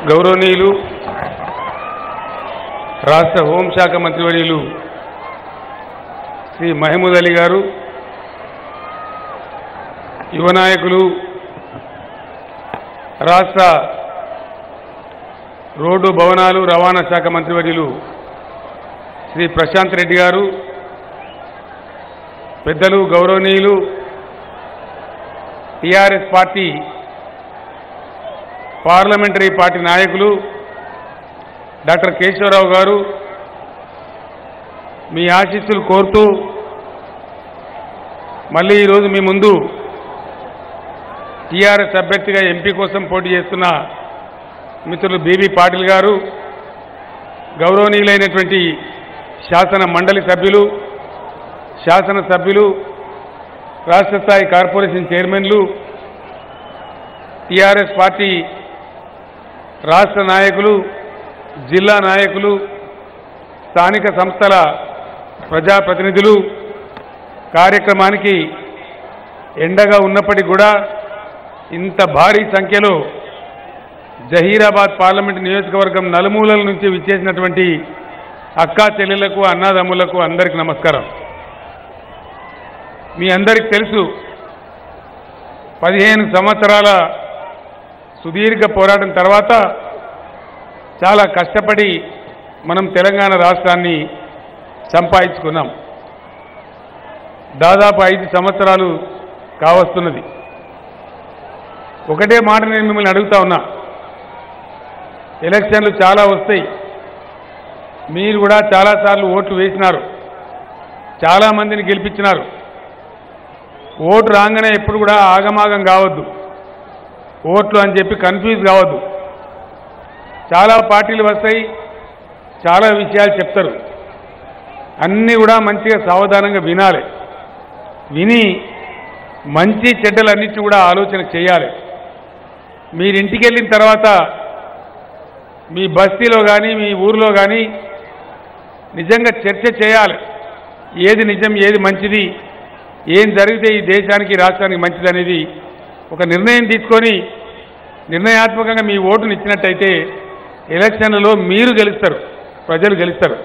గౌరవనీయులు రాష్ట్ర హోంశాఖ మంత్రివర్యులు శ్రీ మహమూద్ అలీ గారు, యువ నాయకులు రాష్ట్ర రోడ్డు భవనాలు రవాణా శాఖ మంత్రివర్యులు శ్రీ ప్రశాంత్ రెడ్డి గారు, పెద్దలు గౌరవనీయులు టీఆర్ఎస్ పార్టీ పార్లమెంటరీ పార్టీ నాయకులు డాక్టర్ కేశవరావు గారు, మీ ఆశీస్సులు కోరుతూ మళ్ళీ ఈరోజు మీ ముందు టీఆర్ఎస్ అభ్యర్థిగా ఎంపీ కోసం పోటీ చేస్తున్న మిత్రులు బీబీ పాటిల్ గారు, గౌరవనీయులైనటువంటి శాసన మండలి సభ్యులు, శాసనసభ్యులు, రాష్ట్ర స్థాయి కార్పొరేషన్ చైర్మన్లు, టీఆర్ఎస్ పార్టీ రాష్ట్ర నాయకులు, జిల్లా నాయకులు, స్థానిక సంస్థల ప్రజాప్రతినిధులు కార్యక్రమానికి ఎండగా ఉన్నప్పటికీ కూడా ఇంత భారీ సంఖ్యలో జహీరాబాద్ పార్లమెంటు నియోజకవర్గం నలుమూలల నుంచి విచ్చేసినటువంటి అక్కా చెల్లెళ్లకు, అన్నాదమ్ములకు అందరికీ నమస్కారం. మీ అందరికీ తెలుసు, 15 సంవత్సరాల సుదీర్ఘ పోరాటం తర్వాత చాలా కష్టపడి మనం తెలంగాణ రాష్ట్రాన్ని సంపాదించుకున్నాం. దాదాపు 5 సంవత్సరాలు కావస్తున్నది. ఒకటే మాట నేను మిమ్మల్ని అడుగుతా ఉన్నా, ఎలక్షన్లు చాలా వస్తాయి, మీరు కూడా చాలాసార్లు ఓట్లు వేసినారు, చాలామందిని గెలిపించినారు. ఓటు రాగానే ఎప్పుడు కూడా ఆగమాగం కావద్దు, ఓట్లు అని చెప్పి కన్ఫ్యూజ్ కావద్దు. చాలా పార్టీలు వస్తాయి, చాలా విషయాలు చెప్తారు, అన్నీ కూడా మంచిగా సావధానంగా వినాలి. విని మంచి చెడ్డలన్నింటినీ కూడా ఆలోచన చేయాలి. మీరు ఇంటికి వెళ్ళిన తర్వాత మీ బస్తీలో కానీ మీ ఊరిలో కానీ నిజంగా చర్చ చేయాలి. ఏది నిజం, ఏది మంచిది, ఏం జరిగితే ఈ దేశానికి రాష్ట్రానికి మంచిది అనేది ఒక నిర్ణయం తీసుకొని నిర్ణయాత్మకంగా మీ ఓటుని ఇచ్చినట్టయితే ఎలక్షన్లలో మీరు గెలుస్తారు, ప్రజలు గెలుస్తారు.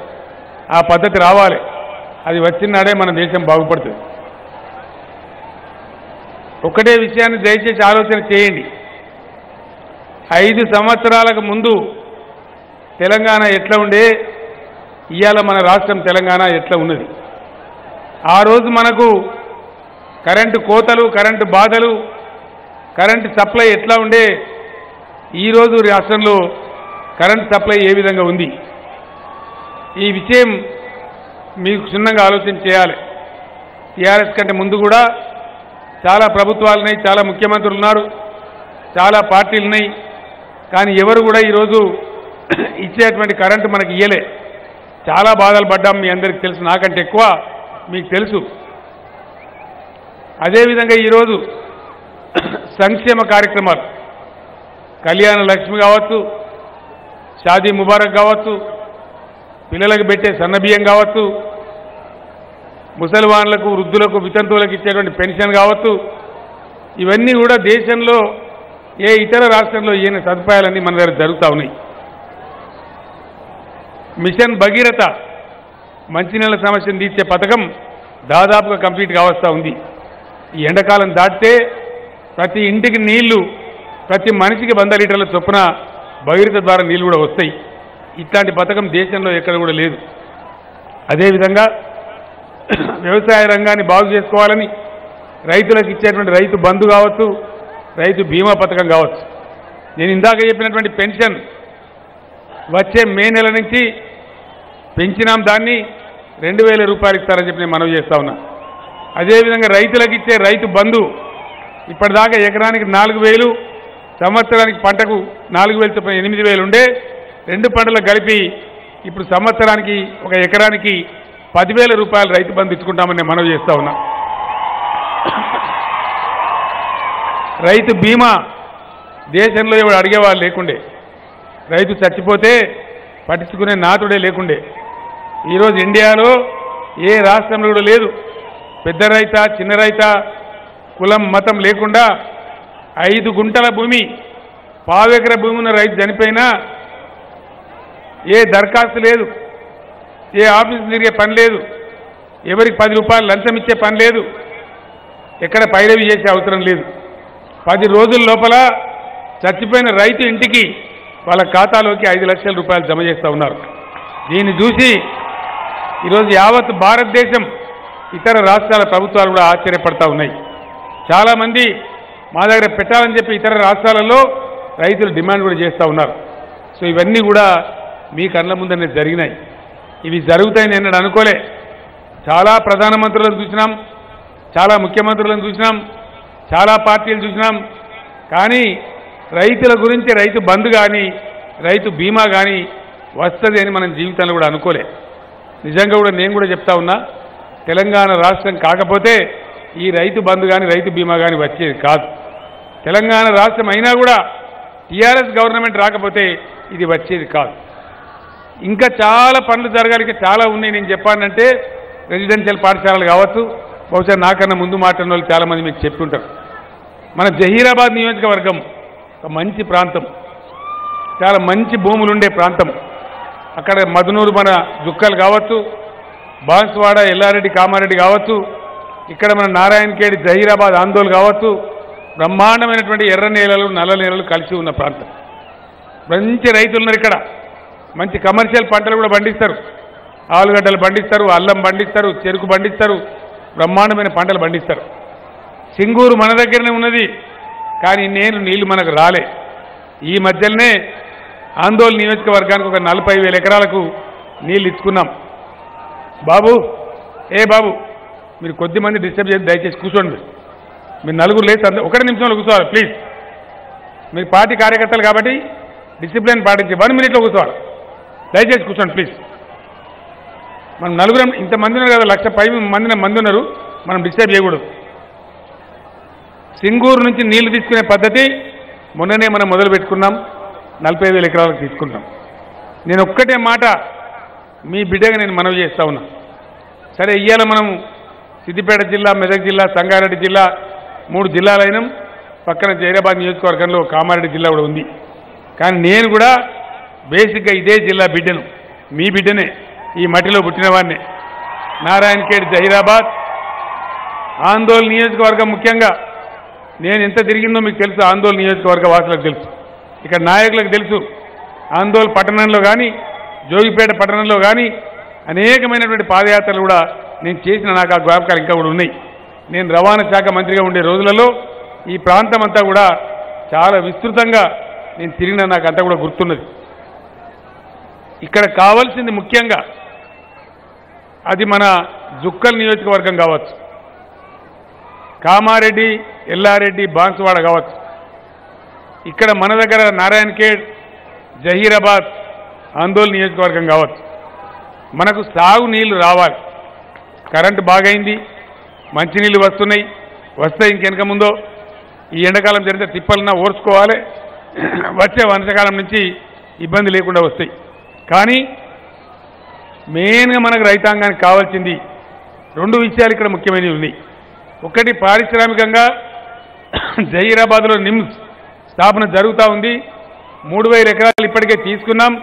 ఆ పద్ధతి రావాలి. అది వచ్చినాడే మన దేశం బాగుపడుతుంది. ఒకటే విషయాన్ని దయచేసి ఆలోచన చేయండి. 5 సంవత్సరాలకు ముందు తెలంగాణ ఎట్లా ఉండే, ఇవాళ మన రాష్ట్రం తెలంగాణ ఎట్లా ఉన్నది. ఆ రోజు మనకు కరెంటు కోతలు, కరెంటు బాధలు, కరెంటు సప్లై ఎట్లా ఉండే, ఈరోజు రాష్ట్రంలో కరెంటు సప్లై ఏ విధంగా ఉంది, ఈ విషయం మీకు క్షుణ్ణంగా ఆలోచన చేయాలి. టీఆర్ఎస్ కంటే ముందు కూడా చాలా ప్రభుత్వాలు ఉన్నాయి, చాలా ముఖ్యమంత్రులు ఉన్నారు, చాలా పార్టీలు ఉన్నాయి. కానీ ఎవరు కూడా ఈరోజు ఇచ్చేటువంటి కరెంటు మనకి ఇయ్యలే. చాలా బాధలు పడ్డాం, మీ అందరికీ తెలుసు, నాకంటే ఎక్కువ మీకు తెలుసు. అదేవిధంగా ఈరోజు సంక్షేమ కార్యక్రమాలు, కళ్యాణ లక్ష్మి కావచ్చు, షాదీ ముబారక్ కావచ్చు, పిల్లలకు పెట్టే సన్నబియ్యం కావచ్చు, ముసలివాన్లకు, వృద్ధులకు, వితంతువులకు ఇచ్చేటువంటి పెన్షన్ కావచ్చు, ఇవన్నీ కూడా దేశంలో ఏ ఇతర రాష్ట్రంలో ఈయన సదుపాయాలన్నీ మన దగ్గర జరుగుతూ ఉన్నాయి. మిషన్ భగీరథ మంచినీళ్ళ సమస్యను తీర్చే పథకం దాదాపుగా కంప్లీట్ కావస్తూ ఉంది. ఈ ఎండాకాలం దాటితే ప్రతి ఇంటికి నీళ్లు, ప్రతి మనిషికి 100 లీటర్ల చొప్పున భగీరథ ద్వారా నీళ్లు కూడా వస్తాయి. ఇట్లాంటి పథకం దేశంలో ఎక్కడ కూడా లేదు. అదేవిధంగా వ్యవసాయ రంగాన్ని బాగు చేసుకోవాలని రైతులకు ఇచ్చేటువంటి రైతు బంధు కావచ్చు, రైతు బీమా పథకం కావచ్చు. నేను ఇందాక చెప్పినటువంటి పెన్షన్ వచ్చే మే నెల నుంచి పెంచినాం, దాన్ని 2000 రూపాయలు ఇస్తారని చెప్పి నేను మనవి చేస్తా ఉన్నా. అదేవిధంగా రైతులకు ఇచ్చే రైతు బంధు ఇప్పటిదాకా ఎకరానికి 4000, సంవత్సరానికి పంటకు 4000 చొప్పున 8000 ఉండే, 2 పంటలకు కలిపి ఇప్పుడు సంవత్సరానికి ఒక ఎకరానికి 10,000 రూపాయలు రైతు బంధు ఇచ్చుకుంటామని నేను మనవి చేస్తా ఉన్నా. రైతు బీమా దేశంలో ఎవరు అడిగేవాళ్ళు లేకుండే, రైతు చచ్చిపోతే పట్టించుకునే నాతుడే లేకుండే. ఈరోజు ఇండియాలో ఏ రాష్ట్రంలో కూడా లేదు. పెద్ద రైతా, చిన్న రైతా, కులం, మతం లేకుండా 5 గుంటల భూమి పావు ఎకరా భూమి ఉన్న రైతు చనిపోయినా ఏ దరఖాస్తు లేదు, ఏ ఆఫీసు తిరిగే పని లేదు, ఎవరికి 10 రూపాయలు లంచం ఇచ్చే పని లేదు, ఎక్కడ పైరవి చేసే అవసరం లేదు. 10 రోజుల లోపల చచ్చిపోయిన రైతు ఇంటికి వాళ్ళ ఖాతాలోకి 5 లక్షల రూపాయలు జమ చేస్తూ ఉన్నారు. దీన్ని చూసి ఈరోజు యావత్ భారతదేశం, ఇతర రాష్ట్రాల ప్రభుత్వాలు కూడా ఆశ్చర్యపడతా ఉన్నాయి. చాలామంది మా దగ్గర పెట్టాలని చెప్పి ఇతర రాష్ట్రాలలో రైతులు డిమాండ్ కూడా చేస్తూ ఉన్నారు. సో ఇవన్నీ కూడా మీ కళ్ళ ముందనే జరిగినాయి. ఇవి జరుగుతాయని నేను అనుకోలే. చాలా ప్రధానమంత్రులను చూసినాం, చాలా ముఖ్యమంత్రులను చూసినాం, చాలా పార్టీలు చూసినాం. కానీ రైతుల గురించి రైతు బంధు కానీ రైతు బీమా కానీ వస్తుంది అని మనం జీవితంలో కూడా అనుకోలే. నిజంగా కూడా నేను కూడా చెప్తా ఉన్నా, తెలంగాణ రాష్ట్రం కాకపోతే ఈ రైతు బంధు కానీ రైతు బీమా కానీ వచ్చేది కాదు. తెలంగాణ రాష్ట్రం అయినా కూడా టీఆర్ఎస్ గవర్నమెంట్ రాకపోతే ఇది వచ్చేది కాదు. ఇంకా చాలా పనులు జరగాలి, చాలా ఉన్నాయి. నేను చెప్పానంటే రెసిడెన్షియల్ పాఠశాలలు కావచ్చు, బహుశా నాకన్నా ముందు మాట్లాడిన వాళ్ళు చాలామంది మీకు చెప్తుంటారు. మన జహీరాబాద్ నియోజకవర్గం ఒక మంచి ప్రాంతం, చాలా మంచి భూములు ఉండే ప్రాంతం. అక్కడ మధునూరు మన జుక్కలు కావచ్చు, బాన్స్వాడ ఎల్లారెడ్డి కామారెడ్డి కావచ్చు, ఇక్కడ మన నారాయణఖేడ్ జహీరాబాద్ ఆందోళన కావచ్చు, బ్రహ్మాండమైనటువంటి ఎర్ర నేలలు నల్ల నేలలు కలిసి ఉన్న ప్రాంతం. మంచి రైతులు ఉన్నారు ఇక్కడ. మంచి కమర్షియల్ పంటలు కూడా పండిస్తారు. ఆలుగడ్డలు పండిస్తారు, అల్లం పండిస్తారు, చెరుకు పండిస్తారు, బ్రహ్మాండమైన పంటలు పండిస్తారు. సింగూరు మన దగ్గరనే ఉన్నది, కానీ నీళ్లు మనకు రాలే. ఈ మధ్యలోనే ఆందోళన నియోజకవర్గానికి ఒక 40,000 ఎకరాలకు నీళ్ళు ఇచ్చుకున్నాం. బాబు, బాబు, మీరు కొద్దిమంది డిస్టర్బ్ చేసి దయచేసి కూర్చోండి. మీరు నలుగురు లేచి 1 నిమిషంలో కూర్చోవాలి ప్లీజ్. మీరు పార్టీ కార్యకర్తలు కాబట్టి డిసిప్లిన్ పాటించి 1 మినిట్లో కూర్చోవాలి. దయచేసి కూర్చోండి ప్లీజ్. మనం నలుగురం ఇంతమంది ఉన్నారు కదా, 1,00,000 మంది ఉన్నారు, మనం డిస్టర్బ్ చేయకూడదు. సింగూరు నుంచి నీళ్లు తీసుకునే పద్ధతి మొన్ననే మనం మొదలు పెట్టుకున్నాం. 40,000 ఎకరాలకు తీసుకుంటాం. నేను ఒక్కటే మాట మీ బిడ్డగా నేను మనవి చేస్తా ఉన్నా. సరే, ఇవాళ మనం సిద్దిపేట జిల్లా, మెదక్ జిల్లా, సంగారెడ్డి జిల్లా 3 జిల్లాలైనాం. పక్కన జైరాబాద్ నియోజకవర్గంలో కామారెడ్డి జిల్లా కూడా ఉంది. కానీ నేను కూడా బేసిక్గా ఇదే జిల్లా బిడ్డను, మీ బిడ్డనే, ఈ మట్టిలో పుట్టినవాడినే. నారాయణఖేడ్ జహీరాబాద్ ఆందోళన నియోజకవర్గం ముఖ్యంగా నేను ఎంత తిరిగిందో మీకు తెలుసు. ఆందోళన నియోజకవర్గ వాసులకు తెలుసు, ఇక్కడ నాయకులకు తెలుసు. ఆందోళన పట్టణంలో కానీ జోగిపేట పట్టణంలో కానీ అనేకమైనటువంటి పాదయాత్రలు కూడా నేను చేసిన, నాకు ఆ జ్ఞాపకాలు ఇంకా కూడా ఉన్నాయి. నేను రవాణా శాఖ మంత్రిగా ఉండే రోజులలో ఈ ప్రాంతం అంతా కూడా చాలా విస్తృతంగా నేను తిరిగిన, నాకు అంతా కూడా గుర్తున్నది. ఇక్కడ కావాల్సింది ముఖ్యంగా అది మన జుక్కల్ నియోజకవర్గం కావచ్చు, కామారెడ్డి, ఎల్లారెడ్డి, బాన్స్వాడ కావచ్చు. ఇక్కడ మన దగ్గర నారాయణఖేడ్, జహీరాబాద్, ఆందోళన నియోజకవర్గం కావచ్చు. మనకు సాగు నీళ్లు రావాలి. కరెంటు బాగైంది, మంచినీళ్ళు వస్తున్నాయి, వస్తాయి. ఇంకెనక ముందో ఈ ఎండాకాలం జరిగితే తిప్పలన్నా ఓర్చుకోవాలి. వచ్చే వర్షాకాలం నుంచి ఇబ్బంది లేకుండా వస్తాయి. కానీ మెయిన్గా మనకు రైతాంగానికి కావాల్సింది 2 విషయాలు ఇక్కడ ముఖ్యమైనవి ఉన్నాయి. ఒకటి, పారిశ్రామికంగా జహీరాబాద్లో నిమ్స్ స్థాపన జరుగుతూ ఉంది. 3,000 ఎకరాలు ఇప్పటికే తీసుకున్నాం.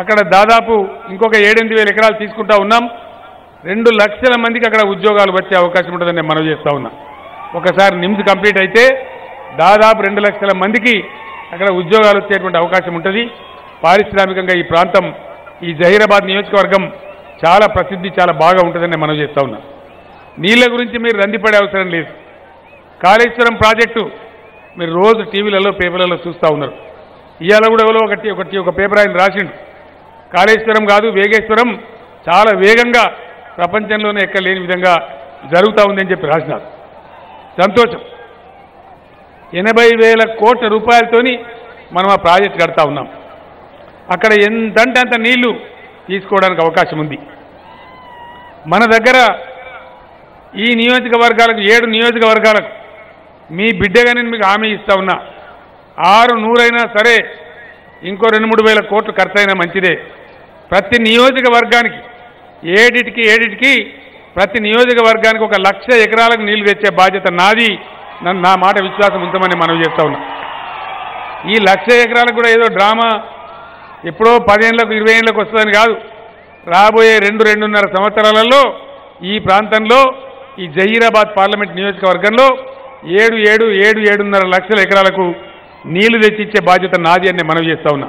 అక్కడ దాదాపు ఇంకొక 7,000-8,000 ఎకరాలు తీసుకుంటా ఉన్నాం. 2 లక్షల మందికి అక్కడ ఉద్యోగాలు వచ్చే అవకాశం ఉంటుందని నేను మనవి చేస్తా ఉన్నా. ఒకసారి నిమ్స్ కంప్లీట్ అయితే దాదాపు 2 లక్షల మందికి అక్కడ ఉద్యోగాలు వచ్చేటువంటి అవకాశం ఉంటుంది. పారిశ్రామికంగా ఈ ప్రాంతం, ఈ జహీరాబాద్ నియోజకవర్గం చాలా ప్రసిద్ధి, చాలా బాగా ఉంటుందని నేను మనవి చేస్తా ఉన్నా. నీళ్ల గురించి మీరు రందిపడే అవసరం లేదు. కాళేశ్వరం ప్రాజెక్టు మీరు రోజు టీవీలలో, పేపర్లలో చూస్తూ ఉన్నారు. ఇవాళ కూడా ఎవరో ఒక పేపర్ ఆయన రాసిండు, కాళేశ్వరం కాదు వేగేశ్వరం చాలా వేగంగా ప్రపంచంలోనే ఎక్కడ లేని విధంగా జరుగుతూ ఉందని చెప్పి రాసినారు. సంతోషం. 80,000 కోట్ల రూపాయలతోని మనం ఆ ప్రాజెక్ట్ కడతా ఉన్నాం. అక్కడ ఎంతంటే అంత నీళ్లు తీసుకోవడానికి అవకాశం ఉంది. మన దగ్గర ఈ నియోజకవర్గాలకు 7 నియోజకవర్గాలకు మీ బిడ్డగా నేను మీకు హామీ ఇస్తా ఉన్నా. 600 అయినా సరే, ఇంకో 2-3 వేల కోట్లు ఖర్చు అయినా మంచిదే. ప్రతి నియోజకవర్గానికి ఏడిటికి ప్రతి నియోజకవర్గానికి 1,00,000 ఎకరాలకు నీళ్లు తెచ్చే బాధ్యత నాది. నా మాట విశ్వాసం ఉంచమని మనవి చేస్తా ఉన్నా. ఈ 1,00,000 ఎకరాలకు కూడా ఏదో డ్రామా ఎప్పుడో 10 ఏళ్లకు 20 ఏళ్లకు వస్తుందని కాదు. రాబోయే 2-2.5 సంవత్సరాలలో ఈ ప్రాంతంలో ఈ జహీరాబాద్ పార్లమెంట్ నియోజకవర్గంలో 7.5 లక్షల ఎకరాలకు నీళ్లు తెచ్చిచ్చే బాధ్యత నాది అని మనవి చేస్తా ఉన్నా.